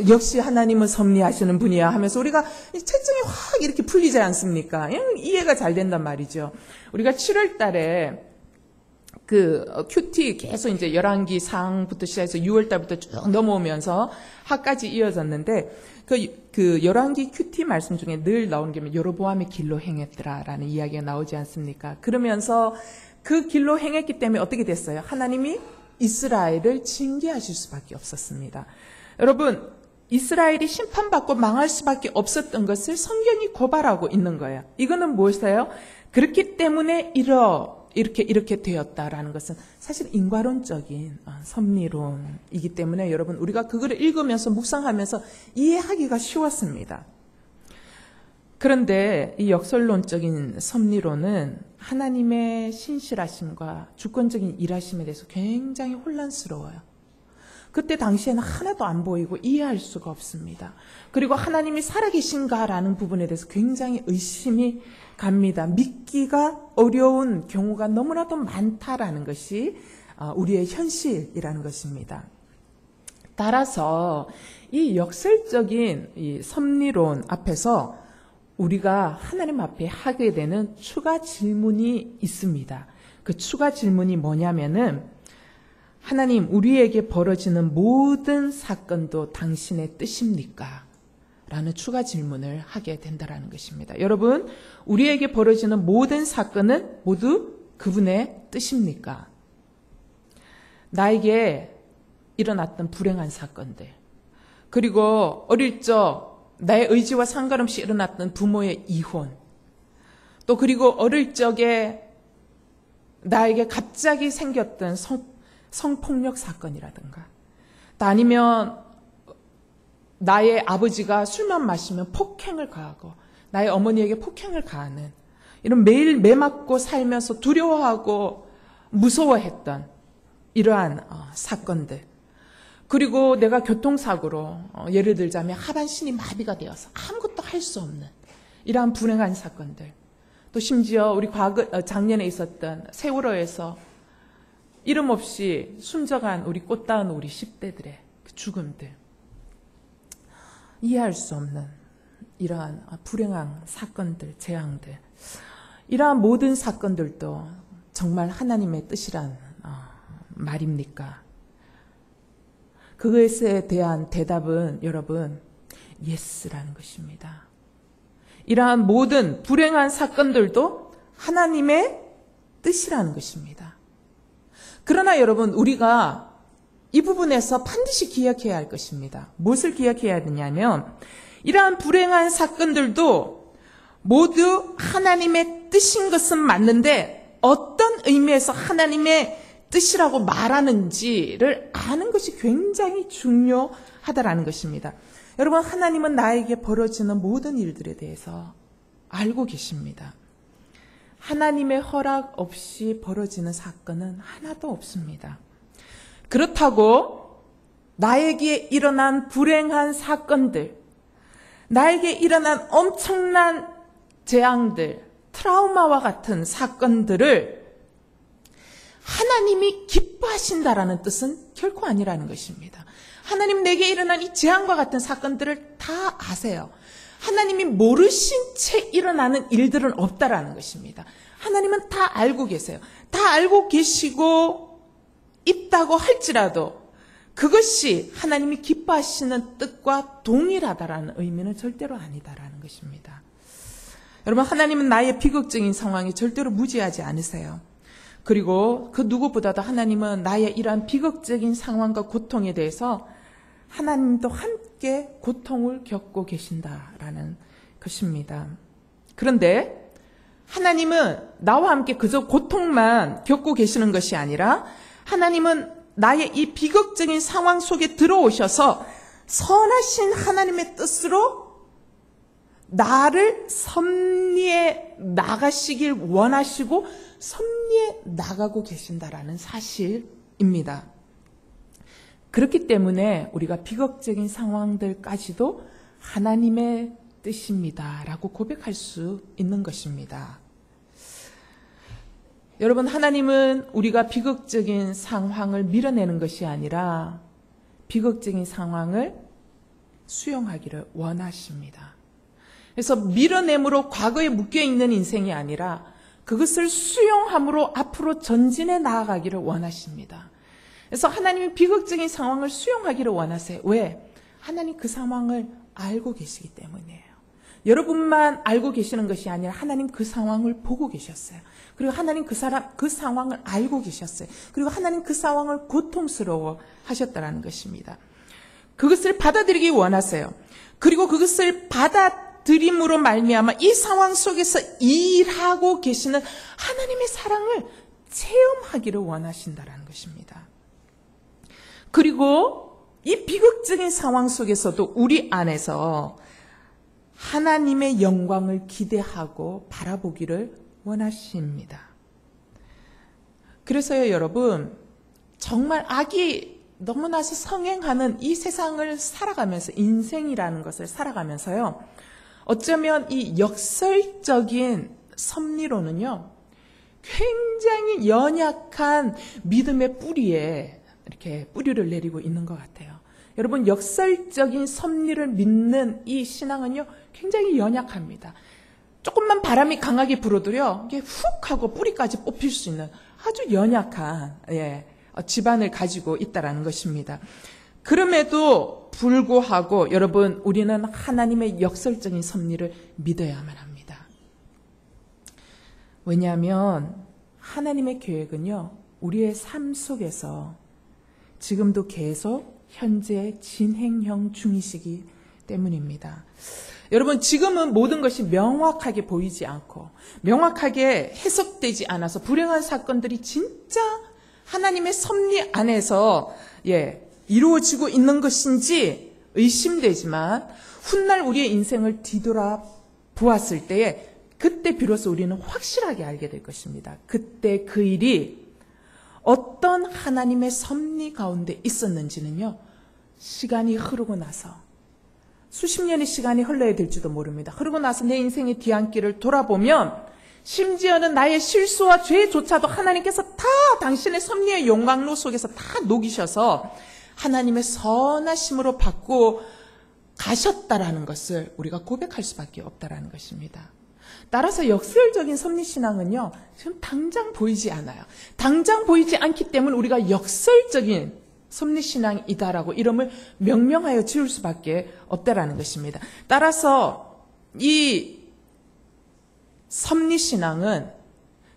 역시 하나님은 섭리하시는 분이야 하면서 우리가 채증이 확 이렇게 풀리지 않습니까? 이해가 잘 된단 말이죠. 우리가 7월 달에 큐티 계속 이제 열왕기 상부터 시작해서 6월 달부터 쭉 넘어오면서 하까지 이어졌는데 그 열왕기 큐티 말씀 중에 늘 나오는 게 여로보암의 길로 행했더라라는 이야기가 나오지 않습니까? 그러면서 그 길로 행했기 때문에 어떻게 됐어요? 하나님이 이스라엘을 징계하실 수밖에 없었습니다. 여러분, 이스라엘이 심판받고 망할 수밖에 없었던 것을 성경이 고발하고 있는 거예요. 이거는 무엇이에요? 그렇기 때문에 이렇게 되었다라는 것은 사실 인과론적인 섭리론이기 때문에 여러분, 우리가 그거를 읽으면서 묵상하면서 이해하기가 쉬웠습니다. 그런데 이 역설론적인 섭리론은 하나님의 신실하심과 주권적인 일하심에 대해서 굉장히 혼란스러워요. 그때 당시에는 하나도 안 보이고 이해할 수가 없습니다. 그리고 하나님이 살아계신가라는 부분에 대해서 굉장히 의심이 갑니다. 믿기가 어려운 경우가 너무나도 많다라는 것이 우리의 현실이라는 것입니다. 따라서 이 역설적인 이 섭리론 앞에서 우리가 하나님 앞에 하게 되는 추가 질문이 있습니다. 그 추가 질문이 뭐냐면은 하나님, 우리에게 벌어지는 모든 사건도 당신의 뜻입니까? 라는 추가 질문을 하게 된다는 것입니다. 여러분, 우리에게 벌어지는 모든 사건은 모두 그분의 뜻입니까? 나에게 일어났던 불행한 사건들, 그리고 어릴 적 나의 의지와 상관없이 일어났던 부모의 이혼, 또 그리고 어릴 적에 나에게 갑자기 생겼던 성폭력 사건이라든가, 또 아니면 나의 아버지가 술만 마시면 폭행을 가하고 나의 어머니에게 폭행을 가하는 이런 매일 매맞고 살면서 두려워하고 무서워했던 이러한 사건들, 그리고 내가 교통사고로 예를 들자면 하반신이 마비가 되어서 아무것도 할 수 없는 이러한 불행한 사건들, 또 심지어 우리 작년에 있었던 세월호에서 이름 없이 숨져간 우리 꽃다운 우리 10대들의 그 죽음들, 이해할 수 없는 이러한 불행한 사건들, 재앙들, 이러한 모든 사건들도 정말 하나님의 뜻이란 말입니까? 그것에 대한 대답은 여러분, 예스라는 것입니다. 이러한 모든 불행한 사건들도 하나님의 뜻이라는 것입니다. 그러나 여러분, 우리가 이 부분에서 반드시 기억해야 할 것입니다. 무엇을 기억해야 되냐면, 이러한 불행한 사건들도 모두 하나님의 뜻인 것은 맞는데 어떤 의미에서 하나님의 뜻이라고 말하는지를 아는 것이 굉장히 중요하다라는 것입니다. 여러분, 하나님은 나에게 벌어지는 모든 일들에 대해서 알고 계십니다. 하나님의 허락 없이 벌어지는 사건은 하나도 없습니다. 그렇다고 나에게 일어난 불행한 사건들, 나에게 일어난 엄청난 재앙들, 트라우마와 같은 사건들을 하나님이 기뻐하신다라는 뜻은 결코 아니라는 것입니다. 하나님, 내게 일어난 이 재앙과 같은 사건들을 다 아세요. 하나님이 모르신 채 일어나는 일들은 없다라는 것입니다. 하나님은 다 알고 계세요. 다 알고 계시고 있다고 할지라도 그것이 하나님이 기뻐하시는 뜻과 동일하다라는 의미는 절대로 아니다라는 것입니다. 여러분, 하나님은 나의 비극적인 상황에 절대로 무지하지 않으세요. 그리고 그 누구보다도 하나님은 나의 이러한 비극적인 상황과 고통에 대해서 하나님도 함께 고통을 겪고 계신다라는 것입니다. 그런데 하나님은 나와 함께 그저 고통만 겪고 계시는 것이 아니라 하나님은 나의 이 비극적인 상황 속에 들어오셔서 선하신 하나님의 뜻으로 나를 섭리해 나가시길 원하시고 섭리해 나가고 계신다라는 사실입니다. 그렇기 때문에 우리가 비극적인 상황들까지도 하나님의 뜻입니다라고 고백할 수 있는 것입니다. 여러분, 하나님은 우리가 비극적인 상황을 밀어내는 것이 아니라 비극적인 상황을 수용하기를 원하십니다. 그래서 밀어냄으로 과거에 묶여있는 인생이 아니라 그것을 수용함으로 앞으로 전진해 나아가기를 원하십니다. 그래서 하나님이 비극적인 상황을 수용하기를 원하세요. 왜? 하나님 그 상황을 알고 계시기 때문이에요. 여러분만 알고 계시는 것이 아니라 하나님 그 상황을 보고 계셨어요. 그리고 하나님 그 상황을 알고 계셨어요. 그리고 하나님 그 상황을 고통스러워 하셨다는 것입니다. 그것을 받아들이기 원하세요. 그리고 그것을 받아들임으로 말미암아 이 상황 속에서 일하고 계시는 하나님의 사랑을 체험하기를 원하신다는 것입니다. 그리고 이 비극적인 상황 속에서도 우리 안에서 하나님의 영광을 기대하고 바라보기를 원하십니다. 그래서요, 여러분, 정말 악이 너무나서 성행하는 이 세상을 살아가면서, 인생이라는 것을 살아가면서요, 어쩌면 이 역설적인 섭리로는요, 굉장히 연약한 믿음의 뿌리에 이렇게 뿌리를 내리고 있는 것 같아요. 여러분, 역설적인 섭리를 믿는 이 신앙은요, 굉장히 연약합니다. 조금만 바람이 강하게 불어도요, 이게 훅 하고 뿌리까지 뽑힐 수 있는 아주 연약한 집안을 가지고 있다는 것입니다. 그럼에도 불구하고 여러분, 우리는 하나님의 역설적인 섭리를 믿어야만 합니다. 왜냐하면 하나님의 계획은요, 우리의 삶 속에서 지금도 계속 현재 진행형 중이시기 때문입니다. 여러분, 지금은 모든 것이 명확하게 보이지 않고 명확하게 해석되지 않아서 불행한 사건들이 진짜 하나님의 섭리 안에서 이루어지고 있는 것인지 의심되지만 훗날 우리의 인생을 뒤돌아 보았을 때에 그때 비로소 우리는 확실하게 알게 될 것입니다. 그때 그 일이 어떤 하나님의 섭리 가운데 있었는지는요, 시간이 흐르고 나서 수십 년의 시간이 흘러야 될지도 모릅니다. 흐르고 나서 내 인생의 뒤안길을 돌아보면 심지어는 나의 실수와 죄조차도 하나님께서 다 당신의 섭리의 용광로 속에서 다 녹이셔서 하나님의 선하심으로 바꾸어 가셨다라는 것을 우리가 고백할 수밖에 없다라는 것입니다. 따라서 역설적인 섭리신앙은요, 지금 당장 보이지 않아요. 당장 보이지 않기 때문에 우리가 역설적인 섭리신앙이다라고 이름을 명명하여 지을 수밖에 없다라는 것입니다. 따라서 이 섭리신앙은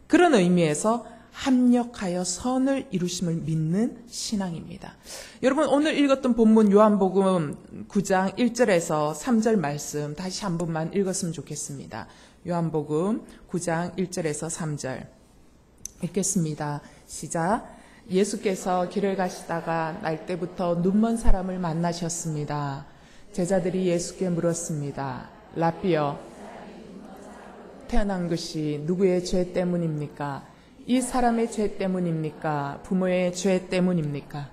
그런 의미에서 합력하여 선을 이루심을 믿는 신앙입니다. 여러분, 오늘 읽었던 본문 요한복음 9장 1절에서 3절 말씀 다시 한 번만 읽었으면 좋겠습니다. 요한복음 9장 1절에서 3절 읽겠습니다. 시작. 예수께서 길을 가시다가 날때부터 눈먼 사람을 만나셨습니다. 제자들이 예수께 물었습니다. 라삐여, 태어난 것이 누구의 죄 때문입니까? 이 사람의 죄 때문입니까? 부모의 죄 때문입니까?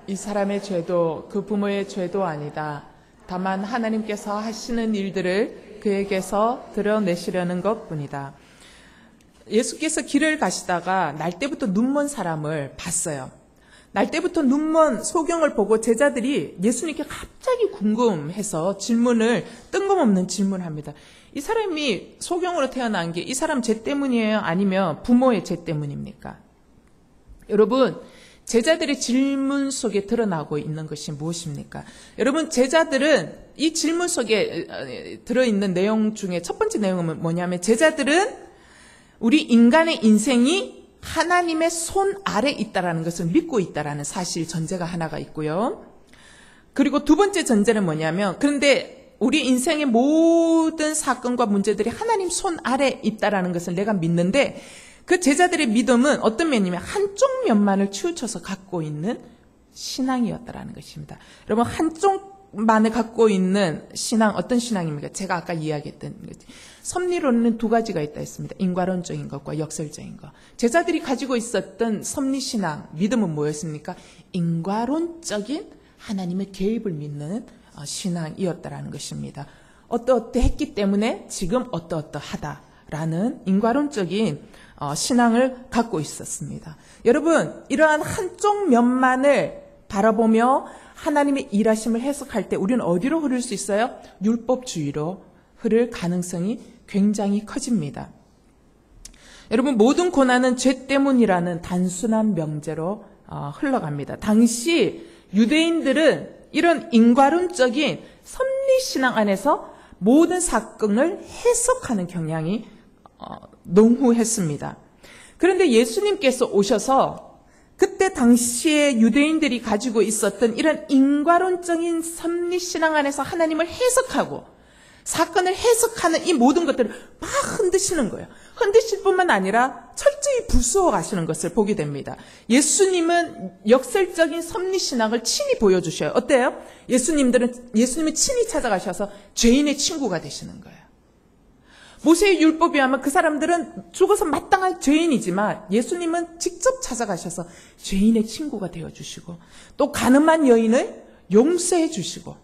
이 사람의 죄도 그 부모의 죄도 아니다. 다만 하나님께서 하시는 일들을 그에게서 드러내시려는 것뿐이다. 예수께서 길을 가시다가 날때부터 눈먼 사람을 봤어요. 날때부터 눈먼 소경을 보고 제자들이 예수님께 갑자기 궁금해서 질문을 뜬금없이 뜬금없는 질문을 합니다. 이 사람이 소경으로 태어난 게 이 사람 죄 때문이에요? 아니면 부모의 죄 때문입니까? 여러분, 제자들의 질문 속에 드러나고 있는 것이 무엇입니까? 여러분, 제자들은 이 질문 속에 들어있는 내용 중에 첫 번째 내용은 뭐냐면, 제자들은 우리 인간의 인생이 하나님의 손 아래 있다라는 것을 믿고 있다라는 사실 전제가 하나가 있고요. 그리고 두 번째 전제는 뭐냐면, 그런데 우리 인생의 모든 사건과 문제들이 하나님 손 아래 있다라는 것을 내가 믿는데, 그 제자들의 믿음은 어떤 면이면 한쪽 면만을 치우쳐서 갖고 있는 신앙이었다라는 것입니다. 여러분, 한쪽만을 갖고 있는 신앙, 어떤 신앙입니까? 제가 아까 이야기했던 거지. 섭리론은 두 가지가 있다 했습니다. 인과론적인 것과 역설적인 것. 제자들이 가지고 있었던 섭리신앙, 믿음은 뭐였습니까? 인과론적인 하나님의 개입을 믿는 신앙이었다라는 것입니다. 어떠했기 때문에 지금 어떠하다라는 인과론적인 신앙을 갖고 있었습니다. 여러분, 이러한 한쪽 면만을 바라보며 하나님의 일하심을 해석할 때 우리는 어디로 흐를 수 있어요? 율법주의로 흐를 가능성이 굉장히 커집니다. 여러분, 모든 고난은 죄 때문이라는 단순한 명제로 흘러갑니다. 당시 유대인들은 이런 인과론적인 섭리신앙 안에서 모든 사건을 해석하는 경향이 농후했습니다. 그런데 예수님께서 오셔서 그때 당시에 유대인들이 가지고 있었던 이런 인과론적인 섭리신앙 안에서 하나님을 해석하고 사건을 해석하는 이 모든 것들을 막 흔드시는 거예요. 흔드실 뿐만 아니라 철저히 부수어 가시는 것을 보게 됩니다. 예수님은 역설적인 섭리신앙을 친히 보여주셔요. 어때요? 예수님은 친히 찾아가셔서 죄인의 친구가 되시는 거예요. 모세의 율법에 하면 그 사람들은 죽어서 마땅한 죄인이지만 예수님은 직접 찾아가셔서 죄인의 친구가 되어주시고, 또 가늠한 여인을 용서해 주시고,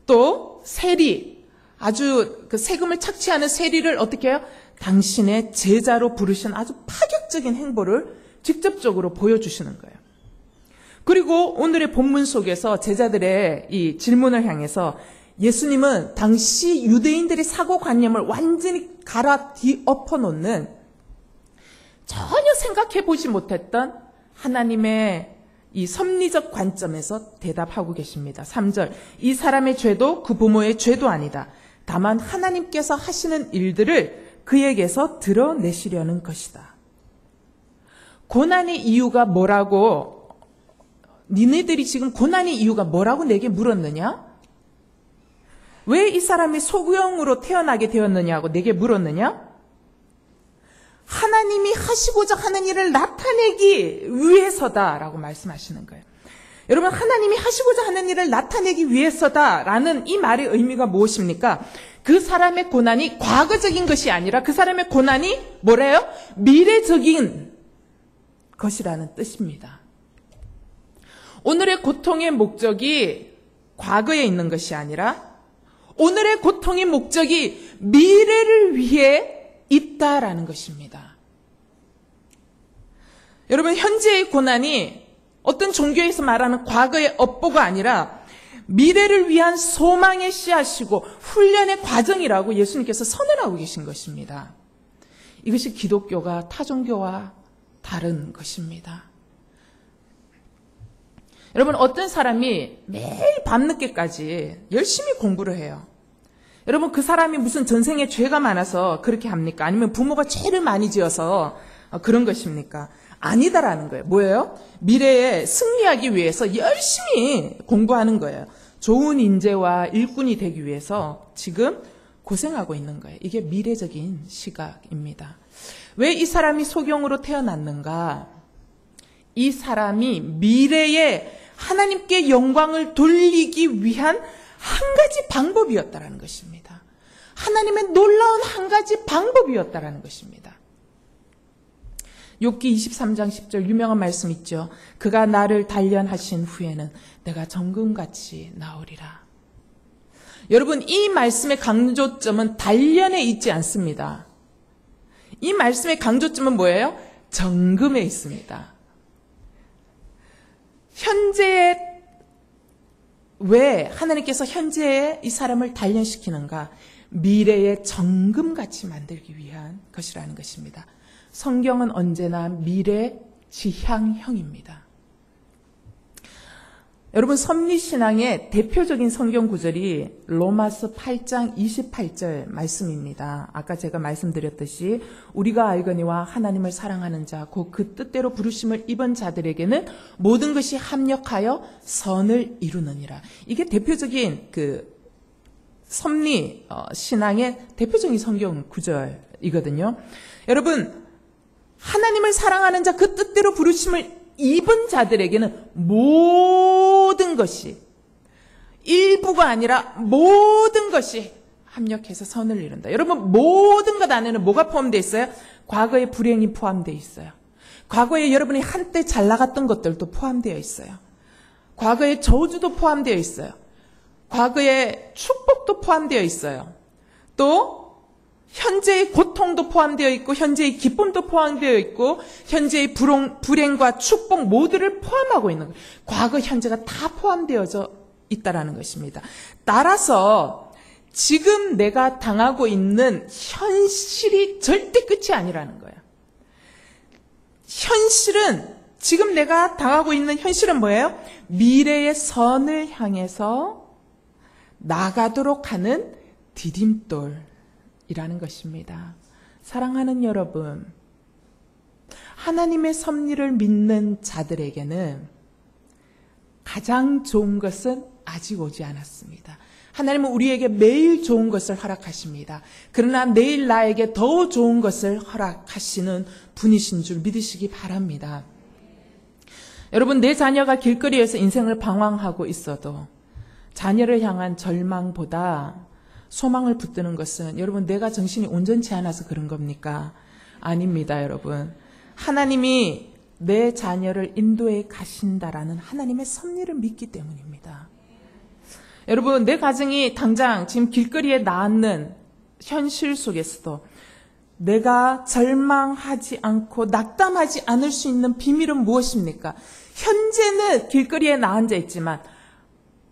또 세리, 아주 그 세금을 착취하는 세리를 어떻게 해요? 당신의 제자로 부르신 아주 파격적인 행보를 직접적으로 보여주시는 거예요. 그리고 오늘의 본문 속에서 제자들의 이 질문을 향해서 예수님은 당시 유대인들의 사고관념을 완전히 갈아 뒤엎어 놓는, 전혀 생각해 보지 못했던 하나님의 이 섭리적 관점에서 대답하고 계십니다. 3절, 이 사람의 죄도 그 부모의 죄도 아니다. 다만 하나님께서 하시는 일들을 그에게서 드러내시려는 것이다. 고난의 이유가 뭐라고, 니네들이 지금 고난의 이유가 뭐라고 내게 물었느냐? 왜 이 사람이 소경으로 태어나게 되었느냐고 내게 물었느냐? 하나님이 하시고자 하는 일을 나타내기 위해서다라고 말씀하시는 거예요. 여러분, 하나님이 하시고자 하는 일을 나타내기 위해서다라는 이 말의 의미가 무엇입니까? 그 사람의 고난이 과거적인 것이 아니라 그 사람의 고난이 뭐래요? 미래적인 것이라는 뜻입니다. 오늘의 고통의 목적이 과거에 있는 것이 아니라 오늘의 고통의 목적이 미래를 위해 있다라는 것입니다. 여러분, 현재의 고난이 어떤 종교에서 말하는 과거의 업보가 아니라 미래를 위한 소망의 씨앗이고 훈련의 과정이라고 예수님께서 선언하고 계신 것입니다. 이것이 기독교가 타종교와 다른 것입니다. 여러분, 어떤 사람이 매일 밤늦게까지 열심히 공부를 해요. 여러분, 그 사람이 무슨 전생에 죄가 많아서 그렇게 합니까? 아니면 부모가 죄를 많이 지어서 그런 것입니까? 아니다라는 거예요. 뭐예요? 미래에 승리하기 위해서 열심히 공부하는 거예요. 좋은 인재와 일꾼이 되기 위해서 지금 고생하고 있는 거예요. 이게 미래적인 시각입니다. 왜 이 사람이 소경으로 태어났는가? 이 사람이 미래에 하나님께 영광을 돌리기 위한 한 가지 방법이었다라는 것입니다. 하나님의 놀라운 한 가지 방법이었다라는 것입니다. 욥기 23장 10절 유명한 말씀 있죠. 그가 나를 단련하신 후에는 내가 정금같이 나오리라. 여러분, 이 말씀의 강조점은 단련에 있지 않습니다. 이 말씀의 강조점은 뭐예요? 정금에 있습니다. 현재의 왜 하나님께서 현재의 이 사람을 단련시키는가? 미래의 정금같이 만들기 위한 것이라는 것입니다. 성경은 언제나 미래 지향형입니다. 여러분, 섭리신앙의 대표적인 성경 구절이 로마서 8장 28절 말씀입니다. 아까 제가 말씀드렸듯이 우리가 알거니와 하나님을 사랑하는 자, 곧 그 뜻대로 부르심을 입은 자들에게는 모든 것이 합력하여 선을 이루느니라. 이게 대표적인 섭리 신앙의 대표적인 성경 구절이거든요. 여러분, 하나님을 사랑하는 자, 그 뜻대로 부르심을 입은 자들에게는 모든 것이, 일부가 아니라 모든 것이 합력해서 선을 이룬다. 여러분, 모든 것 안에는 뭐가 포함되어 있어요? 과거의 불행이 포함되어 있어요. 과거에 여러분이 한때 잘 나갔던 것들도 포함되어 있어요. 과거의 저주도 포함되어 있어요. 과거의 축복도 포함되어 있어요. 또 현재의 고통도 포함되어 있고, 현재의 기쁨도 포함되어 있고, 현재의 불행과 축복 모두를 포함하고 있는 거예요. 과거, 현재가 다 포함되어져 있다라는 것입니다. 따라서 지금 내가 당하고 있는 현실이 절대 끝이 아니라는 거예요. 현실은, 지금 내가 당하고 있는 현실은 뭐예요? 미래의 선을 향해서 나가도록 하는 디딤돌 이라는 것입니다. 사랑하는 여러분, 하나님의 섭리를 믿는 자들에게는 가장 좋은 것은 아직 오지 않았습니다. 하나님은 우리에게 매일 좋은 것을 허락하십니다. 그러나 내일 나에게 더 좋은 것을 허락하시는 분이신 줄 믿으시기 바랍니다. 여러분, 내 자녀가 길거리에서 인생을 방황하고 있어도 자녀를 향한 절망보다 소망을 붙드는 것은, 여러분, 내가 정신이 온전치 않아서 그런 겁니까? 아닙니다, 여러분. 하나님이 내 자녀를 인도해 가신다라는 하나님의 섭리를 믿기 때문입니다. 여러분, 내 가정이 당장 지금 길거리에 나앉는 현실 속에서도 내가 절망하지 않고 낙담하지 않을 수 있는 비밀은 무엇입니까? 현재는 길거리에 나앉아 있지만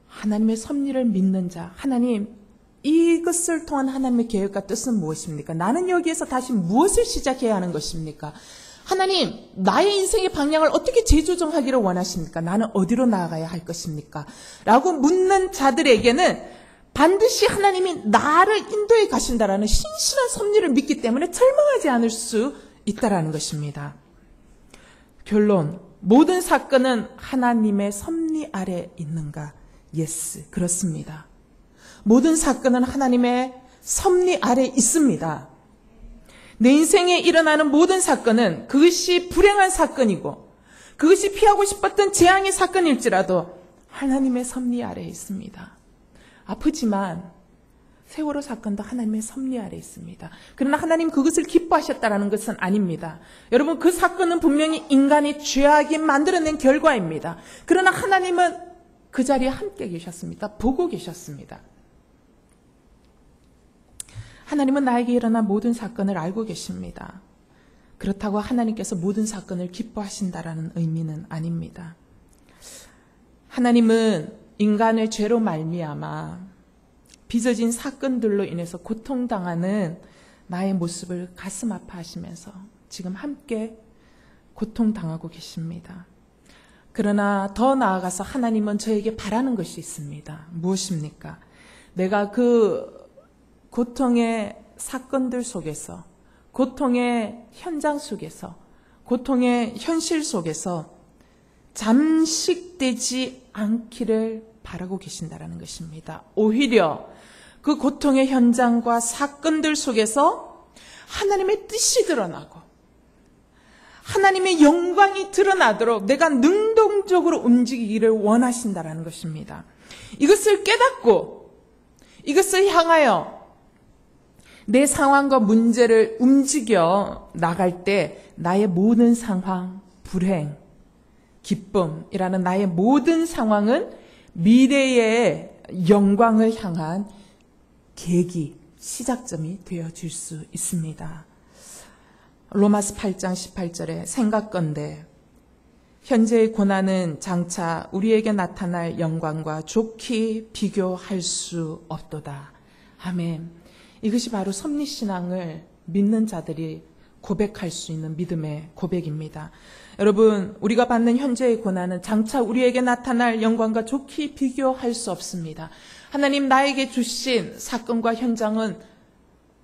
하나님의 섭리를 믿는 자, 하나님, 이것을 통한 하나님의 계획과 뜻은 무엇입니까? 나는 여기에서 다시 무엇을 시작해야 하는 것입니까? 하나님, 나의 인생의 방향을 어떻게 재조정하기를 원하십니까? 나는 어디로 나아가야 할 것입니까? 라고 묻는 자들에게는 반드시 하나님이 나를 인도해 가신다라는 신실한 섭리를 믿기 때문에 절망하지 않을 수 있다라는 것입니다. 결론, 모든 사건은 하나님의 섭리 아래 있는가? 예스, 그렇습니다. 모든 사건은 하나님의 섭리 아래 있습니다. 내 인생에 일어나는 모든 사건은 그것이 불행한 사건이고 그것이 피하고 싶었던 재앙의 사건일지라도 하나님의 섭리 아래 있습니다. 아프지만 세월호 사건도 하나님의 섭리 아래 있습니다. 그러나 하나님 그것을 기뻐하셨다는 것은 아닙니다. 여러분, 그 사건은 분명히 인간이 죄악이 만들어낸 결과입니다. 그러나 하나님은 그 자리에 함께 계셨습니다. 보고 계셨습니다. 하나님은 나에게 일어난 모든 사건을 알고 계십니다. 그렇다고 하나님께서 모든 사건을 기뻐하신다라는 의미는 아닙니다. 하나님은 인간의 죄로 말미암아 빚어진 사건들로 인해서 고통당하는 나의 모습을 가슴 아파하시면서 지금 함께 고통당하고 계십니다. 그러나 더 나아가서 하나님은 저에게 바라는 것이 있습니다. 무엇입니까? 내가 그 고통의 사건들 속에서, 고통의 현장 속에서, 고통의 현실 속에서 잠식되지 않기를 바라고 계신다는 것입니다. 오히려 그 고통의 현장과 사건들 속에서 하나님의 뜻이 드러나고 하나님의 영광이 드러나도록 내가 능동적으로 움직이기를 원하신다는 것입니다. 이것을 깨닫고 이것을 향하여 내 상황과 문제를 움직여 나갈 때 나의 모든 상황, 불행, 기쁨이라는 나의 모든 상황은 미래의 영광을 향한 계기, 시작점이 되어질 수 있습니다. 로마서 8장 18절에 생각건대 현재의 고난은 장차 우리에게 나타날 영광과 좋게 비교할 수 없도다. 아멘. 이것이 바로 섭리신앙을 믿는 자들이 고백할 수 있는 믿음의 고백입니다. 여러분, 우리가 받는 현재의 고난은 장차 우리에게 나타날 영광과 좋게 비교할 수 없습니다. 하나님 나에게 주신 사건과 현장은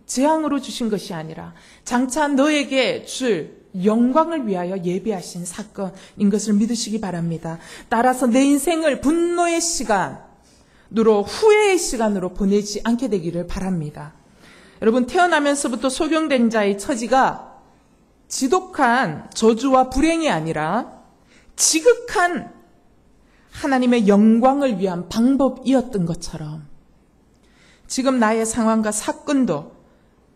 재앙으로 주신 것이 아니라 장차 너에게 줄 영광을 위하여 예비하신 사건인 것을 믿으시기 바랍니다. 따라서 내 인생을 분노의 시간으로, 후회의 시간으로 보내지 않게 되기를 바랍니다. 여러분, 태어나면서부터 소경된 자의 처지가 지독한 저주와 불행이 아니라 지극한 하나님의 영광을 위한 방법이었던 것처럼 지금 나의 상황과 사건도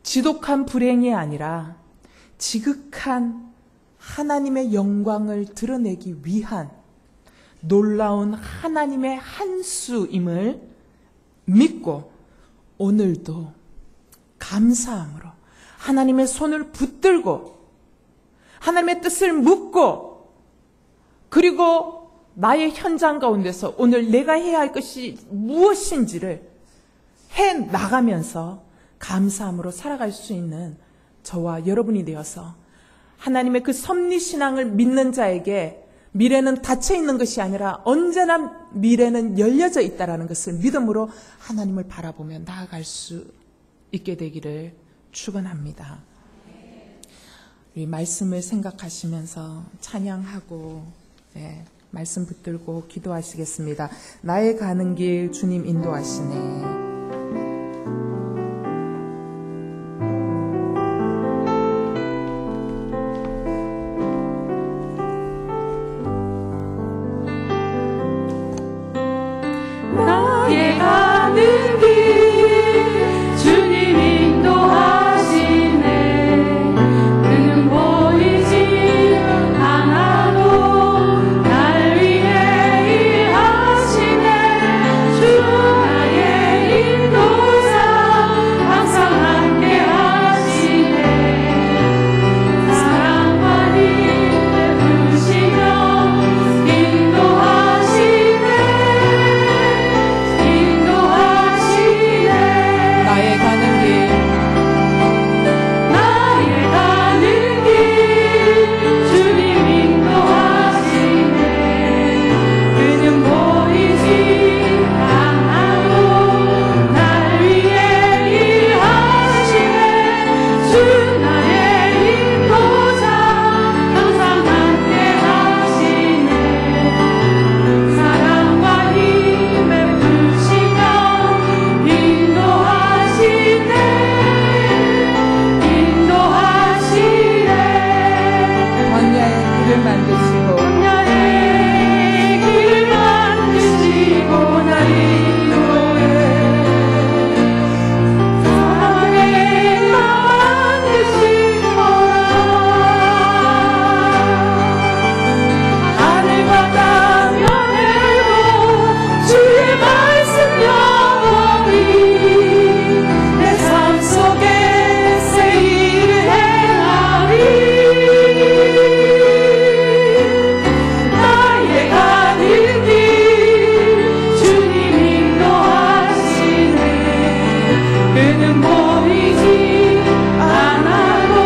지독한 불행이 아니라 지극한 하나님의 영광을 드러내기 위한 놀라운 하나님의 한 수임을 믿고 오늘도 감사함으로 하나님의 손을 붙들고 하나님의 뜻을 묻고 그리고 나의 현장 가운데서 오늘 내가 해야 할 것이 무엇인지를 해 나가면서 감사함으로 살아갈 수 있는 저와 여러분이 되어서 하나님의 그 섭리신앙을 믿는 자에게 미래는 닫혀 있는 것이 아니라 언제나 미래는 열려져 있다는 것을 믿음으로 하나님을 바라보며 나아갈 수 있게 되기를 축원합니다. 우리 말씀을 생각하시면서 찬양하고 말씀 붙들고 기도하시겠습니다. 나의 가는 길 주님 인도하시네.